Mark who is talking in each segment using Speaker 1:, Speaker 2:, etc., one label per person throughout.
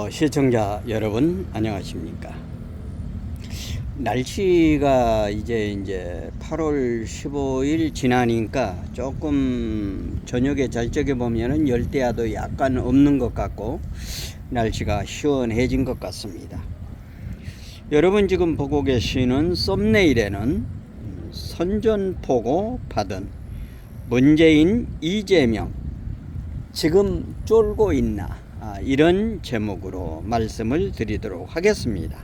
Speaker 1: 시청자 여러분 안녕하십니까. 날씨가 이제 8월 15일 지나니까 조금 저녁에 잘 적에 보면은 열대야도 약간 없는 것 같고 날씨가 시원해진 것 같습니다. 여러분 지금 보고 계시는 썸네일에는 선전포고 받은 문재인 이재명 지금 쫄고 있나, 이런 제목으로 말씀을 드리도록 하겠습니다.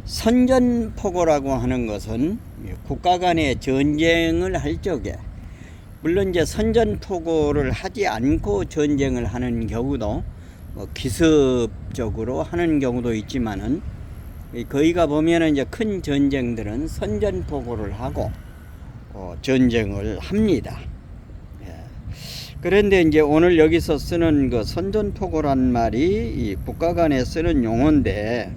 Speaker 1: 선전포고라고 하는 것은 국가 간의 전쟁을 할 적에, 물론 이제 선전포고를 하지 않고 전쟁을 하는 경우도 기습적으로 하는 경우도 있지만은, 거기가 보면은 이제 큰 전쟁들은 선전포고를 하고 전쟁을 합니다. 그런데 이제 오늘 여기서 쓰는 그 선전포고란 말이 이 국가 간에 쓰는 용어인데,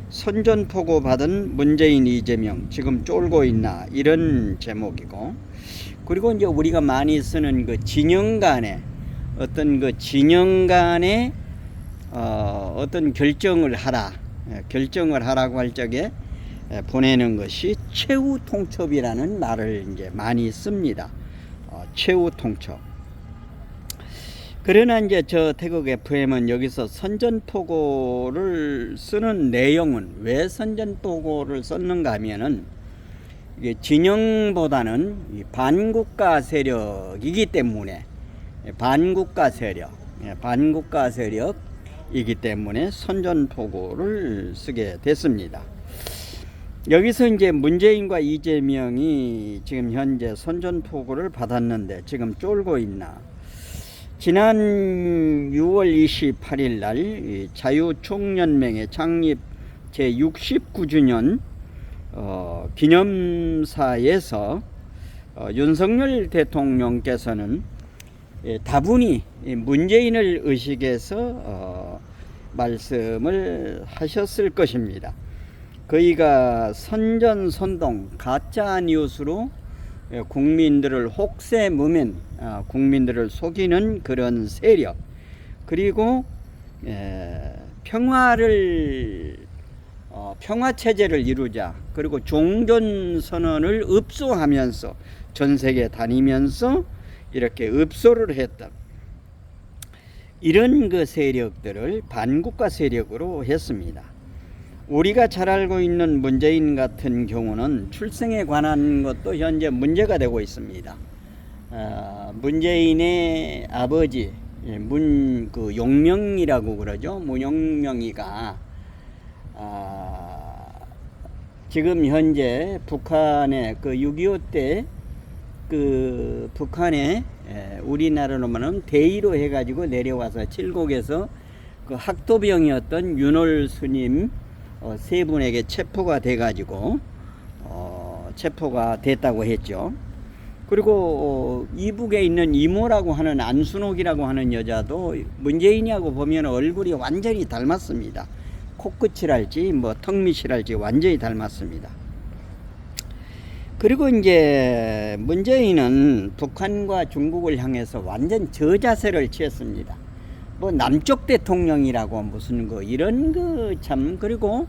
Speaker 1: 선전포고 받은 문재인 이재명 지금 쫄고 있나, 이런 제목이고, 그리고 이제 우리가 많이 쓰는 그 진영 간에 어떤 그 진영 간에 어떤 결정을 하라고 할 적에 보내는 것이 최후 통첩이라는 말을 이제 많이 씁니다. 최후 통첩. 그러나 이제 저 태국 FM은 여기서 선전포고를 쓰는 내용은, 왜 선전포고를 썼는가 하면은, 이게 진영보다는 반국가 세력이기 때문에, 반국가 세력이기 때문에 선전포고를 쓰게 됐습니다. 여기서 이제 문재인과 이재명이 지금 현재 선전포고를 받았는데 지금 쫄고 있나. 지난 6월 28일 날 자유총연맹의 창립 제69주년 기념사에서 윤석열 대통령께서는 다분히 문재인을 의식해서 말씀을 하셨을 것입니다. 그이가 선전선동 가짜 뉴스로 국민들을 혹세무민, 국민들을 속이는 그런 세력, 그리고 평화체제를 이루자, 그리고 종전선언을 읍소하면서 전세계 다니면서 이렇게 읍소를 했다, 이런 그 세력들을 반국가 세력으로 했습니다. 우리가 잘 알고 있는 문재인 같은 경우는 출생에 관한 것도 현재 문제가 되고 있습니다. 문재인의 아버지 용명이라고 그러죠. 문용명이가 지금 현재 북한의 그 6.25 때 그 북한에 우리나라로 말하면 대의로 해가지고 내려와서 칠곡에서 그 학도병이었던 윤월 스님 세 분에게 체포가 돼가지고 체포가 됐다고 했죠. 그리고 이북에 있는 이모라고 하는 안순옥이라고 하는 여자도 문재인이하고 보면 얼굴이 완전히 닮았습니다. 코끝이랄지 턱밑이랄지 완전히 닮았습니다. 그리고 이제 문재인은 북한과 중국을 향해서 완전 저자세를 취했습니다. 남쪽 대통령이라고 무슨 이런 그리고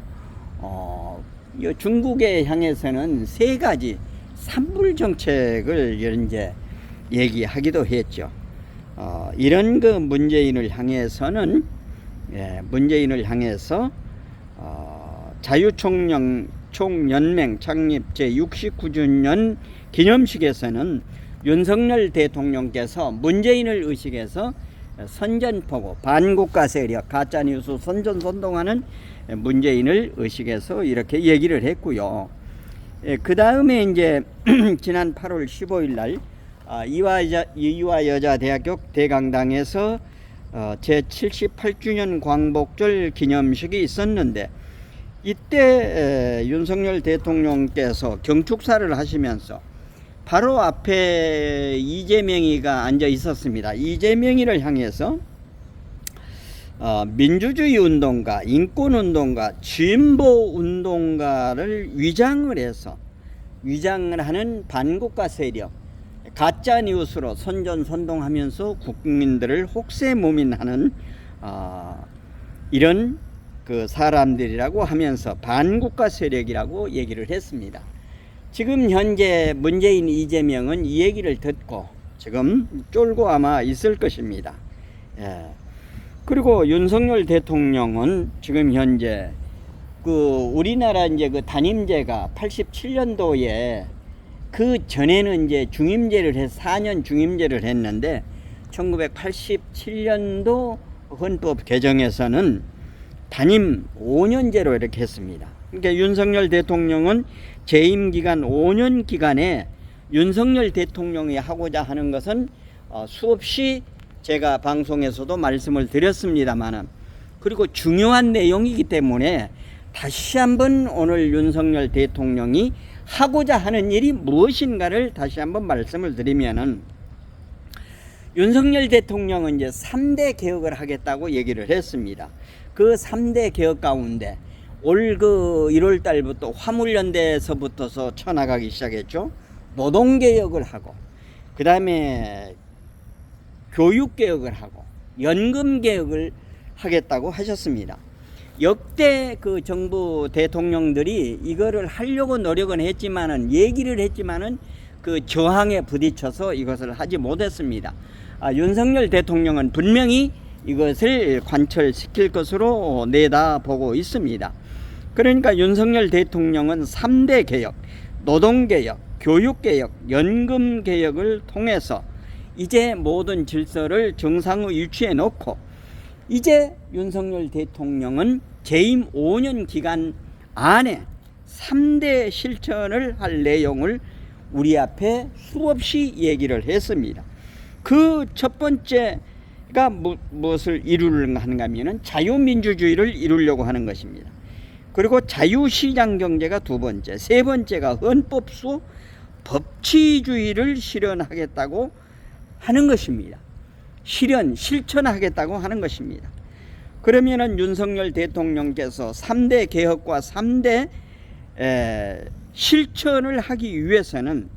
Speaker 1: 중국에 향해서는 세 가지 산불 정책을 이제 얘기하기도 했죠. 이런 그 문재인을 향해서는 문재인을 향해서 자유총연맹 창립 제69주년 기념식에서는 윤석열 대통령께서 문재인을 의식해서 선전포고, 반국가 세력, 가짜뉴스 선전선동하는 문재인을 의식해서 이렇게 얘기를 했고요. 그 다음에 이제 지난 8월 15일 날 이화여자대학교 대강당에서 제78주년 광복절 기념식이 있었는데, 이때 윤석열 대통령께서 경축사를 하시면서 바로 앞에 이재명이가 앉아 있었습니다. 이재명이를 향해서 민주주의 운동가, 인권 운동가, 진보 운동가를 위장을 하는 반국가 세력, 가짜 뉴스로 선전선동하면서 국민들을 혹세무민하는 이런 그 사람들이라고 하면서 반국가 세력이라고 얘기를 했습니다. 지금 현재 문재인 이재명은 이 얘기를 듣고 지금 쫄고 아마 있을 것입니다. 예. 그리고 윤석열 대통령은 지금 현재 그 우리나라 이제 그 단임제가 87년도에 그 전에는 이제 중임제를 해서 4년 중임제를 했는데 1987년도 헌법 개정에서는 단임 5년제로 이렇게 했습니다. 그러니까 윤석열 대통령은 재임 기간 5년 기간에 윤석열 대통령이 하고자 하는 것은 수없이 제가 방송에서도 말씀을 드렸습니다만은 그리고 중요한 내용이기 때문에 다시 한번 오늘 윤석열 대통령이 하고자 하는 일이 무엇인가를 다시 한번 말씀을 드리면은 윤석열 대통령은 이제 3대 개혁을 하겠다고 얘기를 했습니다. 그 3대 개혁 가운데 올 그 1월 달부터 화물연대에서부터서 쳐나가기 시작했죠. 노동개혁을 하고 그 다음에 교육개혁을 하고 연금개혁을 하겠다고 하셨습니다. 역대 그 정부 대통령들이 이거를 하려고 노력은 했지만은 얘기를 했지만은 그 저항에 부딪혀서 이것을 하지 못했습니다. 윤석열 대통령은 분명히 이것을 관철시킬 것으로 내다보고 있습니다. 그러니까 윤석열 대통령은 3대 개혁, 노동개혁, 교육개혁, 연금개혁을 통해서 이제 모든 질서를 정상의 위치에 놓고 이제 윤석열 대통령은 재임 5년 기간 안에 3대 실천을 할 내용을 우리 앞에 수없이 얘기를 했습니다. 그 첫 번째가 무엇을 이루려고 하는가 하면은 자유민주주의를 이루려고 하는 것입니다. 그리고 자유시장 경제가 두 번째, 세 번째가 헌법수 법치주의를 실현하겠다고 하는 것입니다. 실천하겠다고 하는 것입니다. 그러면은 윤석열 대통령께서 3대 개혁과 3대 실천을 하기 위해서는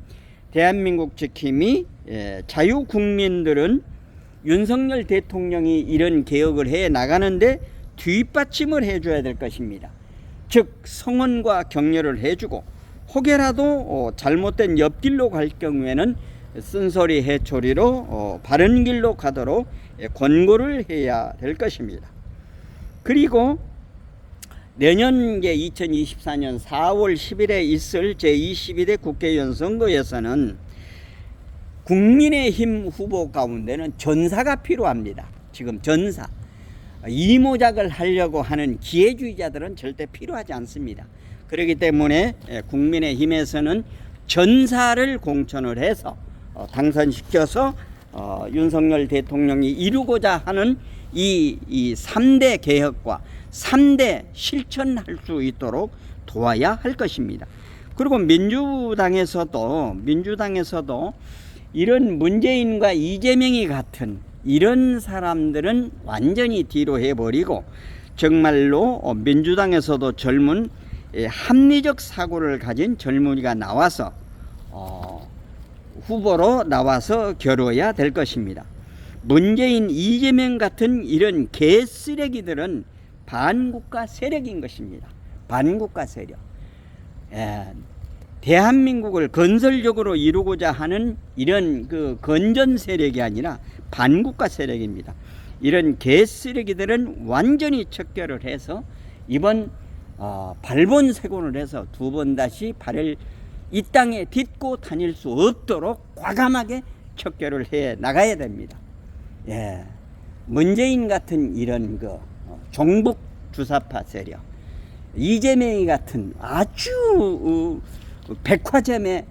Speaker 1: 대한민국 지킴이 자유국민들은 윤석열 대통령이 이런 개혁을 해 나가는데 뒷받침을 해줘야 될 것입니다. 즉 성원과 격려를 해주고 혹여라도 잘못된 옆길로 갈 경우에는 쓴소리 해초리로 바른 길로 가도록 권고를 해야 될 것입니다. 그리고 내년 2024년 4월 10일에 있을 제22대 국회의원 선거에서는 국민의힘 후보 가운데는 전사가 필요합니다. 지금 전사. 이모작을 하려고 하는 기회주의자들은 절대 필요하지 않습니다. 그렇기 때문에 국민의힘에서는 전사를 공천을 해서 당선시켜서 윤석열 대통령이 이루고자 하는 이 3대 개혁과 3대 실천할 수 있도록 도와야 할 것입니다. 그리고 민주당에서도 이런 문재인과 이재명이 같은 이런 사람들은 완전히 뒤로 해버리고 정말로 민주당에서도 젊은 합리적 사고를 가진 젊은이가 나와서 후보로 나와서 겨뤄야 될 것입니다. 문재인, 이재명 같은 이런 개쓰레기들은 반국가 세력인 것입니다. 반국가 세력. 대한민국을 건설적으로 이루고자 하는 이런 그 건전 세력이 아니라 반국가 세력입니다. 이런 개쓰레기들은 완전히 척결을 해서 이번 발본색원을 해서 두 번 다시 발을 이 땅에 딛고 다닐 수 없도록 과감하게 척결을 해 나가야 됩니다. 문재인 같은 이런 종북 주사파 세력, 이재명이 같은 아주 백화점의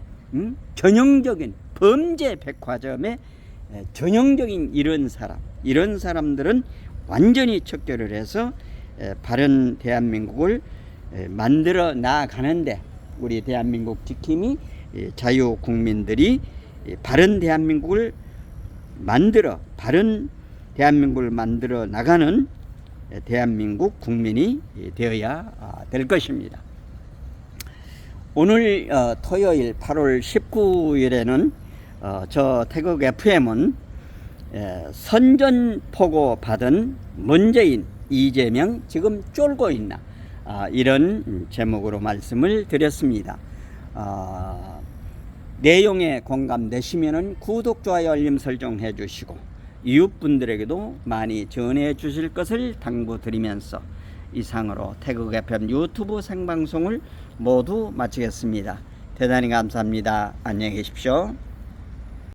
Speaker 1: 전형적인 범죄 백화점의 전형적인 이런 사람들은 완전히 척결을 해서 바른 대한민국을 만들어 나가는데 우리 대한민국 지킴이 자유 국민들이 바른 대한민국을 만들어 나가는 대한민국 국민이 되어야 될 것입니다. 오늘 토요일 8월 19일에는 저 태극 FM은 선전포고 받은 문재인, 이재명 지금 쫄고 있나, 이런 제목으로 말씀을 드렸습니다. 내용에 공감되시면은 구독, 좋아요, 알림 설정 해주시고 이웃분들에게도 많이 전해 주실 것을 당부드리면서 이상으로 태극 FM 유튜브 생방송을 모두 마치겠습니다. 대단히 감사합니다. 안녕히 계십시오.